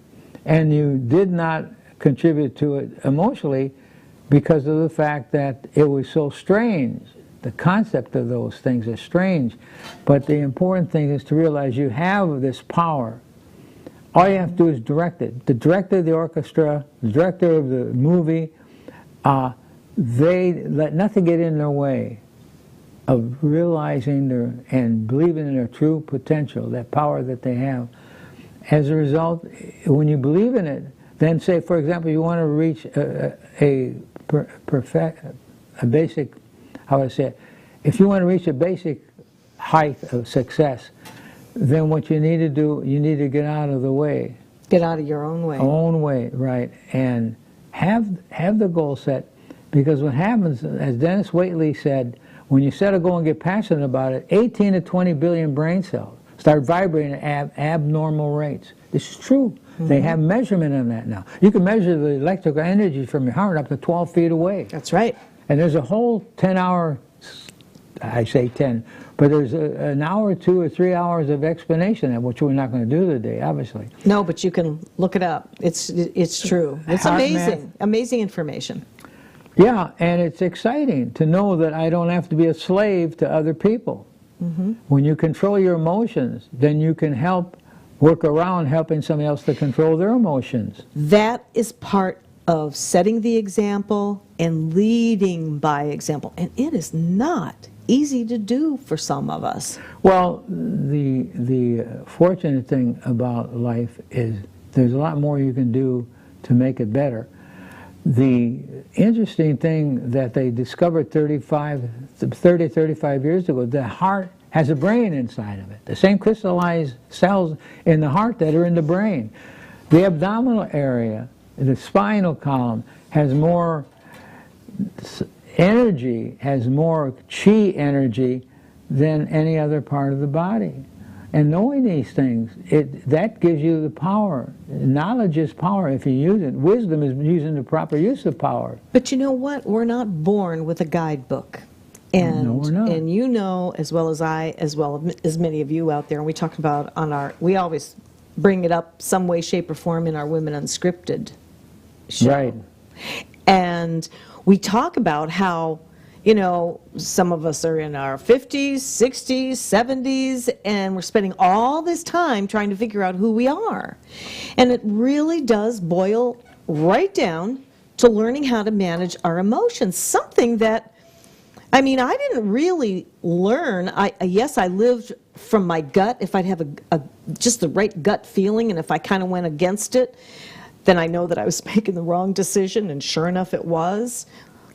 B: and you did not contribute to it emotionally because of the fact that it was so strange? The concept of those things is strange. But the important thing is to realize you have this power. All you have to do is direct it. The director of the orchestra, the director of the movie, they let nothing get in their way of realizing and believing in their true potential, that power that they have. As a result, when you believe in it, then say, for example, you want to reach a basic, how would I say it? If you want to reach a basic height of success, then what you need to do, you need to get out of the way.
A: Get out of your own way.
B: Own way, right. And have the goal set. Because what happens, as Dennis Waitley said, when you set a goal and get passionate about it, 18 to 20 billion brain cells start vibrating at abnormal rates. This is true. They have measurement on that now. You can measure the electrical energy from your heart up to 12 feet away.
A: That's right.
B: And there's a whole 10-hour, I say 10, but there's an hour, 2 or 3 hours of explanation, of which we're not going to do today, obviously.
A: No, but you can look it up. It's true. It's amazing. Amazing information.
B: Yeah, and it's exciting to know that I don't have to be a slave to other people. When you control your emotions, then you can help work around helping somebody else to control their emotions.
A: That is part of setting the example and leading by example. And it is not easy to do for some of us.
B: Well, the fortunate thing about life is there's a lot more you can do to make it better. The interesting thing that they discovered 30, 35 years ago, the heart has a brain inside of it. The same crystallized cells in the heart that are in the brain. The abdominal area, the spinal column, has more energy, has more chi energy than any other part of the body. And knowing these things, that gives you the power. Knowledge is power if you use it. Wisdom is using the proper use of power.
A: But you know what? We're not born with a guidebook. And,
B: no, we're not.
A: And you know, as well as I, as well as many of you out there, and we talk about we always bring it up some way, shape, or form in our Women Unscripted show.
B: Right.
A: And we talk about how, you know, some of us are in our 50s, 60s, 70s, and we're spending all this time trying to figure out who we are. And it really does boil right down to learning how to manage our emotions, something that, I mean, I didn't really learn. Yes, I lived from my gut. If I'd have just the right gut feeling, and if I kind of went against it, then I know that I was making the wrong decision, and sure enough it was.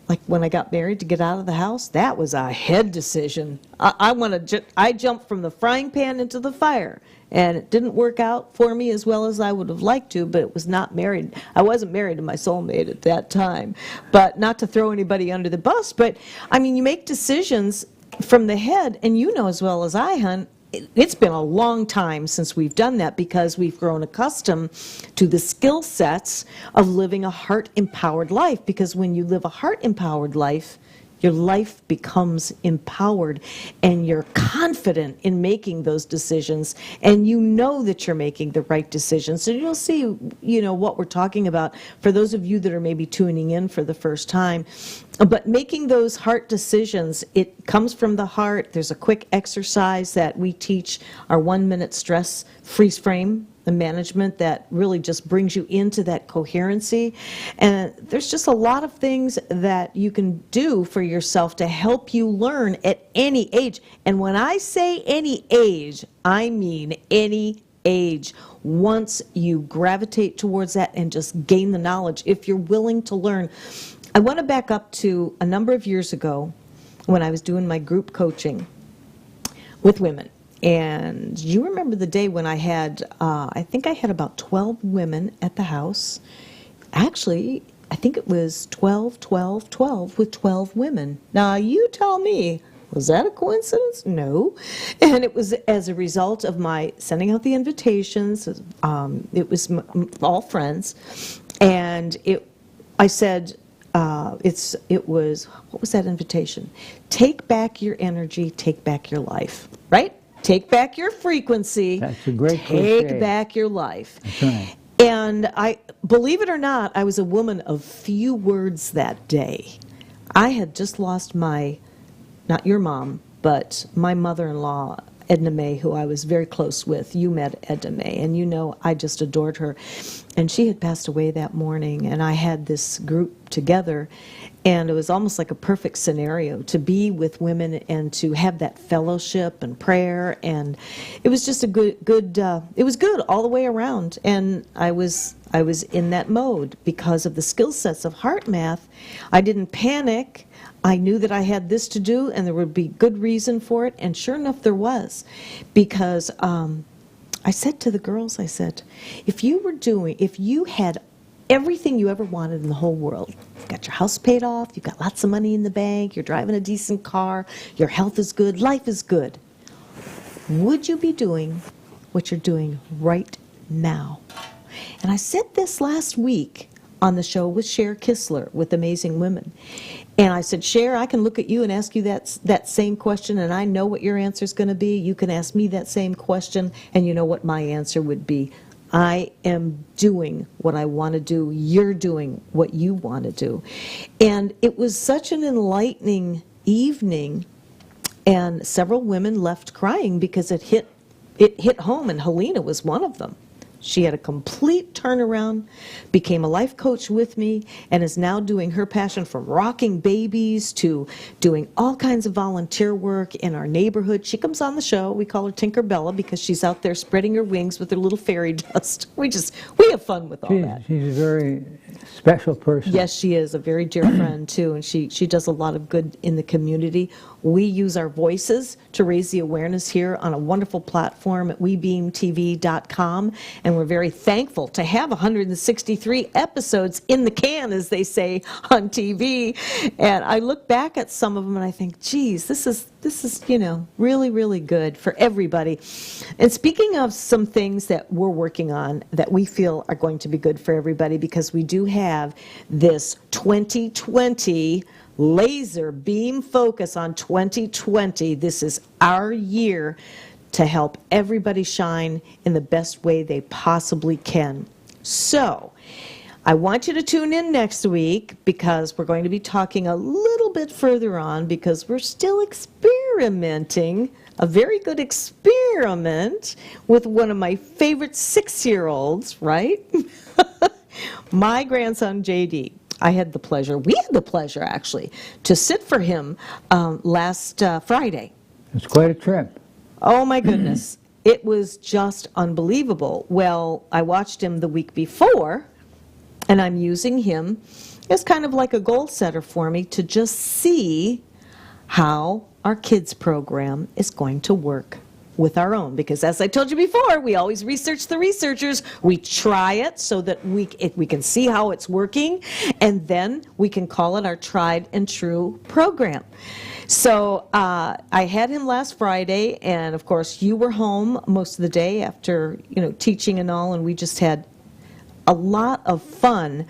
A: Like when I got married to get out of the house, that was a head decision. I jumped from the frying pan into the fire, and it didn't work out for me as well as I would have liked to, but it was not married. I wasn't married to my soulmate at that time. But not to throw anybody under the bus, but I mean, you make decisions from the head, and you know as well as I, hon, it's been a long time since we've done that because we've grown accustomed to the skill sets of living a heart-empowered life. Because when you live a heart-empowered life, your life becomes empowered and you're confident in making those decisions, and you know that you're making the right decisions. So you'll see, you know, what we're talking about for those of you that are maybe tuning in for the first time. But making those heart decisions, it comes from the heart. There's a quick exercise that we teach, our 1-minute stress freeze frame, the management, that really just brings you into that coherency. And there's just a lot of things that you can do for yourself to help you learn at any age. And when I say any age, I mean any age. Once you gravitate towards that and just gain the knowledge, if you're willing to learn. I want to back up to a number of years ago when I was doing my group coaching with women. And you remember the day when I had, I think I had about 12 women at the house. Actually, I think it was 12 with 12 women. Now, you tell me, was that a coincidence? No. And it was as a result of my sending out the invitations. It was all friends. And I said, it was, what was that invitation? Take back your energy, take back your life, right? Take back your frequency.
B: That's a great
A: Take
B: cliche.
A: back your life.
B: That's right.
A: And believe it or not, I was a woman of few words that day. I had just lost not your mom, but my mother-in-law, Edna May, who I was very close with. You met Edna May, and you know I just adored her. And she had passed away that morning, and I had this group together, and it was almost like a perfect scenario to be with women and to have that fellowship and prayer, and it was just a good. It was good all the way around, and I was in that mode because of the skill sets of heart math. I didn't panic. I knew that I had this to do, and there would be good reason for it, and sure enough, there was, because I said to the girls, I said, if you had everything you ever wanted in the whole world, you've got your house paid off, you've got lots of money in the bank, you're driving a decent car, your health is good, life is good, would you be doing what you're doing right now? And I said this last week on the show with Cher Kistler with Amazing Women. And I said, Cher, I can look at you and ask you that same question, and I know what your answer is going to be. You can ask me that same question, and you know what my answer would be. I am doing what I want to do. You're doing what you want to do. And it was such an enlightening evening, and several women left crying because it it hit home, and Helena was one of them. She had a complete turnaround, became a life coach with me, and is now doing her passion from rocking babies to doing all kinds of volunteer work in our neighborhood. She comes on the show. We call her Tinkerbella because she's out there spreading her wings with her little fairy dust. We have fun with all that.
B: She's a very special person.
A: Yes, she is a very dear friend, too, and she does a lot of good in the community. We use our voices to raise the awareness here on a wonderful platform at webeamtv.com, and we're very thankful to have 163 episodes in the can, as they say on TV. And I look back at some of them and I think, geez, this is really, really good for everybody. And speaking of some things that we're working on that we feel are going to be good for everybody, because we do have this 2020 laser beam focus on 2020. This is our year to help everybody shine in the best way they possibly can. So I want you to tune in next week, because we're going to be talking a little bit further on, because we're still experimenting, a very good experiment with one of my favorite 6-year-olds, right? My grandson, JD. We had the pleasure actually, to sit for him last Friday.
B: It's quite a trip.
A: Oh my goodness. It was just unbelievable. Well, I watched him the week before, and I'm using him as kind of like a goal setter for me to just see how our kids program is going to work with our own. Because as I told you before, we always research the researchers. We try it so that we can see how it's working, and then we can call it our tried and true program. So I had him last Friday, and of course you were home most of the day after teaching and all, and we just had a lot of fun.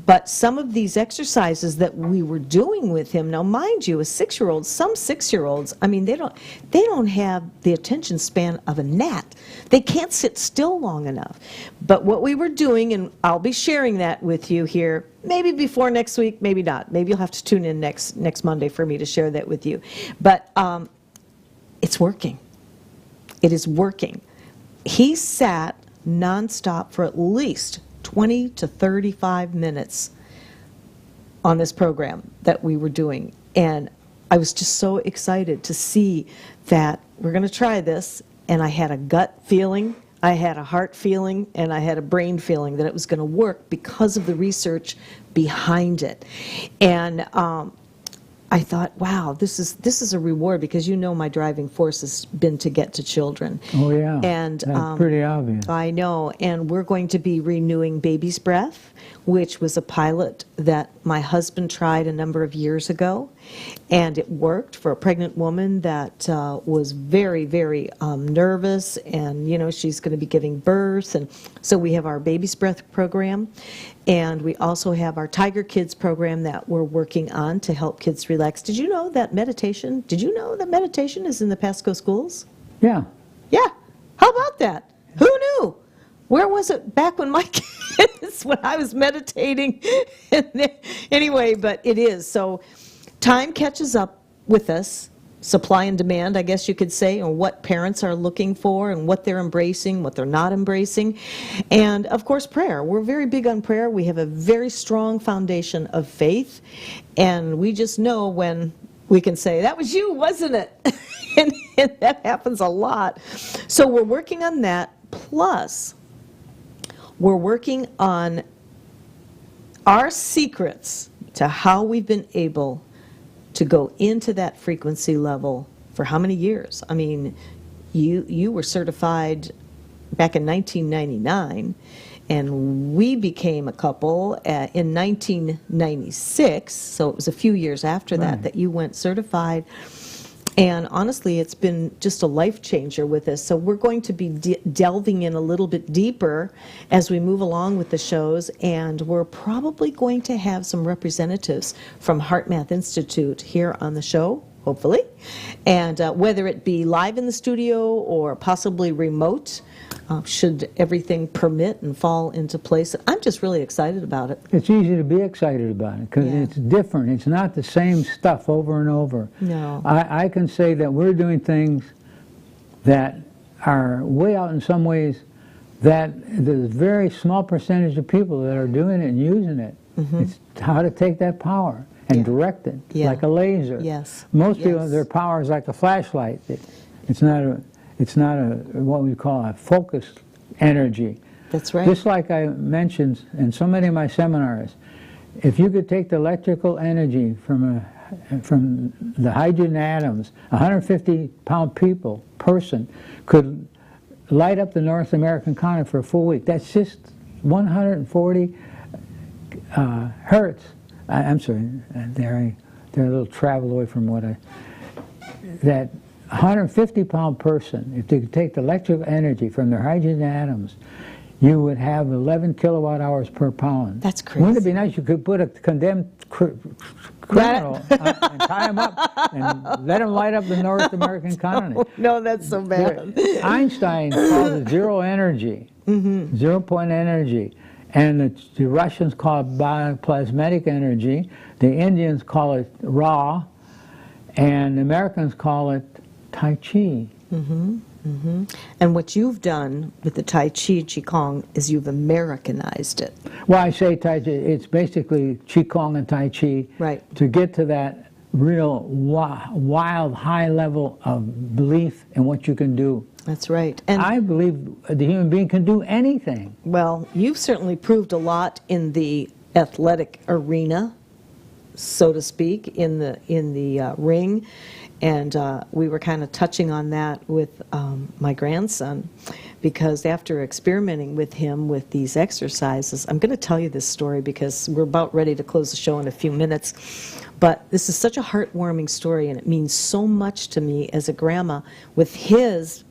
A: But some of these exercises that we were doing with him, now mind you, some 6-year-olds, I mean, they don't have the attention span of a gnat. They can't sit still long enough. But what we were doing, and I'll be sharing that with you here, maybe before next week, maybe not. Maybe you'll have to tune in next Monday for me to share that with you. But it's working. It is working. He sat nonstop for at least 20 to 35 minutes on this program that we were doing. And I was just so excited to see that we're going to try this. And I had a gut feeling, I had a heart feeling, and I had a brain feeling that it was going to work because of the research behind it. And I thought, wow, this is a reward, because my driving force has been to get to children.
B: Oh yeah,
A: and
B: that's pretty obvious.
A: I know, and we're going to be renewing Baby's Breath, which was a pilot that my husband tried a number of years ago, and it worked for a pregnant woman that was very, very nervous, and she's going to be giving birth, and so we have our Baby's Breath program. And we also have our Tiger Kids program that we're working on to help kids relax. Did you know that meditation is in the Pasco schools?
B: Yeah.
A: Yeah. How about that? Who knew? Where was it back when my kids, when I was meditating? Anyway, but it is. So time catches up with us. Supply and demand, I guess you could say, or what parents are looking for and what they're embracing, what they're not embracing. And of course, prayer. We're very big on prayer. We have a very strong foundation of faith, and we just know when we can say, that was you, wasn't it? and that happens a lot. So we're working on that. Plus, we're working on our secrets to how we've been able to go into that frequency level for how many years? I mean, you were certified back in 1999, and we became a couple in 1996, so it was a few years after that you went certified. And honestly, it's been just a life changer with us. So we're going to be delving in a little bit deeper as we move along with the shows, and we're probably going to have some representatives from Heart Math Institute here on the show, hopefully. And whether it be live in the studio or possibly remote, should everything permit and fall into place. I'm just really excited about it.
B: It's easy to be excited about it because it's different. It's not the same stuff over and over.
A: No.
B: I can say that we're doing things that are way out in some ways that there's a very small percentage of people that are doing it and using it. It's how to take that power and direct it like a laser.
A: Yes.
B: Most people, their power is like a flashlight. It's not a what we call a focused energy.
A: That's right.
B: Just like I mentioned in so many of my seminars, if you could take the electrical energy from the hydrogen atoms, 150-pound person could light up the North American continent for a full week. That's just 140 hertz. I'm sorry, they're a little travel away from what that 150-pound person, if they could take the electrical energy from their hydrogen atoms, you would have 11 kilowatt hours per pound.
A: That's crazy.
B: Wouldn't it be nice you could put a condemned criminal and tie him up and let him light up the North American continent?
A: No, that's so bad.
B: Einstein called it zero energy, 0 point energy. And the Russians call it bioplasmatic energy. The Indians call it Ra. And the Americans call it Tai Chi.
A: And what you've done with the Tai Chi, Qigong, is you've Americanized it.
B: Well, I say Tai Chi, it's basically Qigong and Tai Chi to get to that real wild, high level of belief in what you can do.
A: That's right. And
B: I believe the human being can do anything.
A: well, you've certainly proved a lot in the athletic arena, so to speak, in the ring. And we were kind of touching on that with my grandson, because after experimenting with him with these exercises, I'm going to tell you this story because we're about ready to close the show in a few minutes. But this is such a heartwarming story, and it means so much to me as a grandma, with his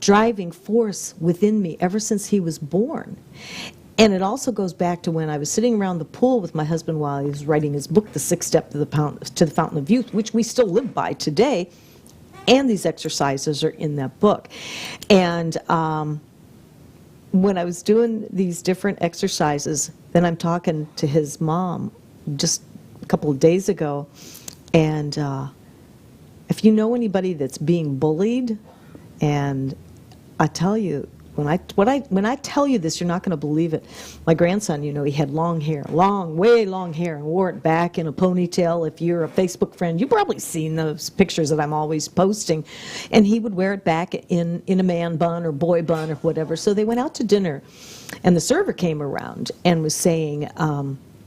A: driving force within me ever since he was born. And it also goes back to when I was sitting around the pool with my husband while he was writing his book, The Sixth Step to the Fountain of Youth, which we still live by today, and these exercises are in that book. And when I was doing these different exercises, then I'm talking to his mom just a couple of days ago, and if you know anybody that's being bullied, and I tell you, when I tell you this, you're not going to believe it. My grandson, you know, he had long hair, way long hair, and wore it back in a ponytail. If you're a Facebook friend, you've probably seen those pictures that I'm always posting. And he would wear it back in a man bun or boy bun or whatever. So they went out to dinner, and the server came around and was saying,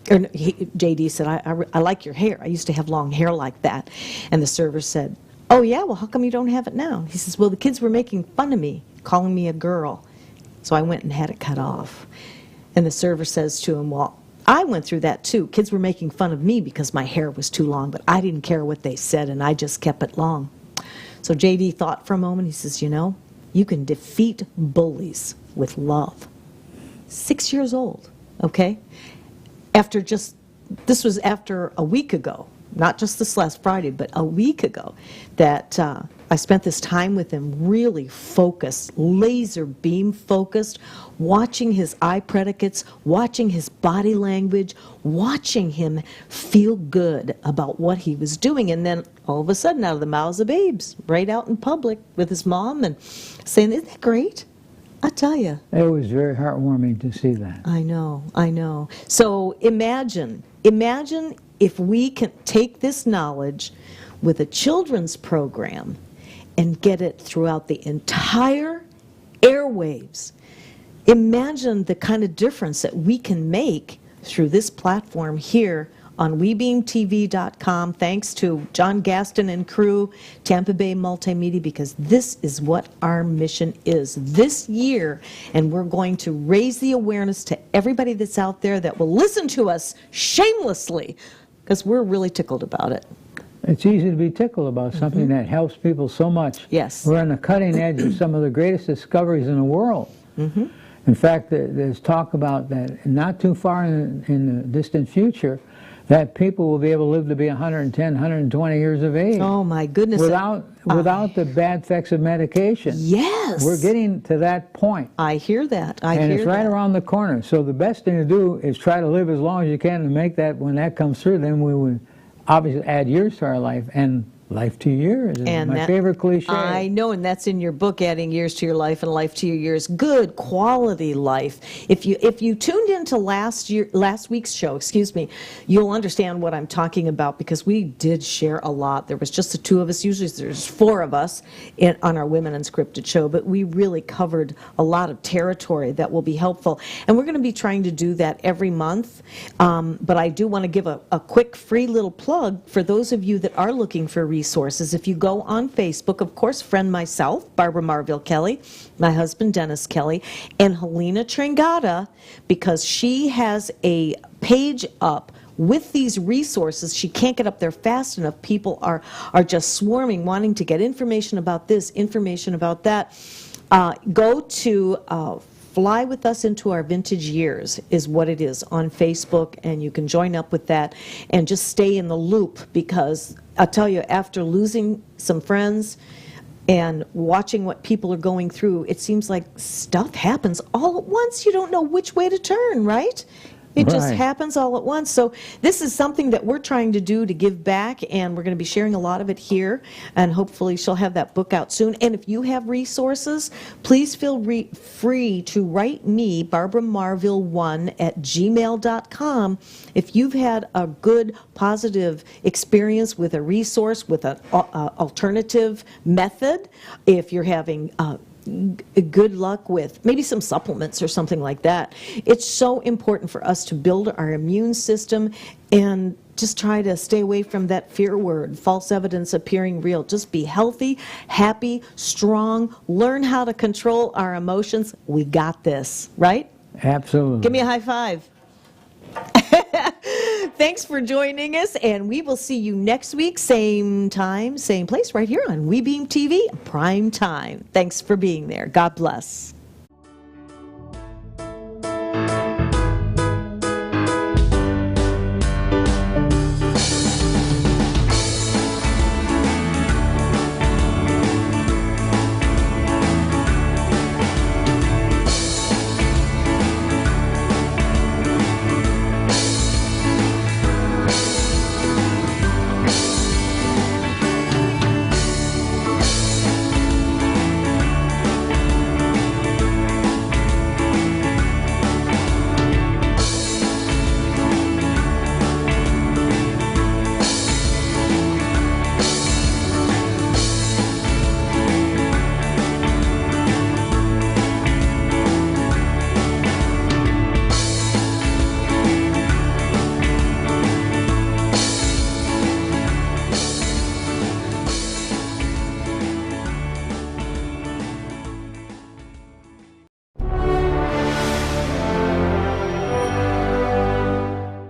A: JD said, I like your hair. I used to have long hair like that. And the server said, oh yeah, well how come you don't have it now? He says, well, the kids were making fun of me, calling me a girl. So I went and had it cut off. And the server says to him, well, I went through that too. Kids were making fun of me because my hair was too long, but I didn't care what they said, and I just kept it long. So JD thought for a moment. He says, you know, you can defeat bullies with love. 6 years old, okay? This was after a week ago, not just this last Friday, but a week ago, that I spent this time with him, really focused, laser beam focused, watching his eye predicates, watching his body language, watching him feel good about what he was doing. And then all of a sudden, out of the mouths of babes, right out in public with his mom, and saying, isn't that great? I tell you.
B: It was very heartwarming to see that.
A: I know. So imagine if we can take this knowledge with a children's program and get it throughout the entire airwaves. Imagine the kind of difference that we can make through this platform here on WeBeamTV.com, thanks to John Gaston and crew, Tampa Bay Multimedia, because this is what our mission is this year, and we're going to raise the awareness to everybody that's out there that will listen to us shamelessly, because we're really tickled about it.
B: It's easy to be tickled about something that helps people so much.
A: Yes.
B: We're on the cutting edge of some of the greatest discoveries in the world. In fact, there's talk about that not too far in the distant future, that people will be able to live to be 110, 120 years of age.
A: Oh my goodness.
B: Without the bad effects of medication.
A: Yes.
B: We're getting to that point.
A: I hear that.
B: And it's right around the corner. So the best thing to do is try to live as long as you can and make that, when that comes through, then we would obviously add years to our life and life to years is
A: And
B: my
A: that-
B: favorite cliche.
A: I know, and that's in your book, Adding Years to Your Life and Life to Your Years. Good quality life. If you tuned into last week's show, you'll understand what I'm talking about, because we did share a lot. There was just the two of us. Usually there's four of us on our Women Unscripted show, but we really covered a lot of territory that will be helpful. And we're going to be trying to do that every month. But I do want to give a quick free little plug for those of you that are looking for resources. If you go on Facebook, of course, friend myself, Barbara Marville Kelly, my husband, Dennis Kelly, and Helena Trengata, because she has a page up with these resources. She can't get up there fast enough. People are just swarming, wanting to get information about this, information about that. Go to Fly With Us Into Our Vintage Years is what it is on Facebook, and you can join up with that and just stay in the loop, because I'll tell you, after losing some friends and watching what people are going through, it seems like stuff happens all at once. You don't know which way to turn, right? It just
B: Right.
A: happens all at once. So this is something that we're trying to do to give back, and we're going to be sharing a lot of it here, and hopefully she'll have that book out soon. And if you have resources, please feel free to write me, barbaramarville1@gmail.com, if you've had a good, positive experience with a resource, with an alternative method, if you're having good luck with maybe some supplements or something like that. It's so important for us to build our immune system and just try to stay away from that fear word, false evidence appearing real. Just be healthy, happy, strong, learn how to control our emotions. We got this, right?
B: Absolutely.
A: Give me a high five. Thanks for joining us, and we will see you next week, same time, same place, right here on WeBeam TV, prime time. Thanks for being there. God bless.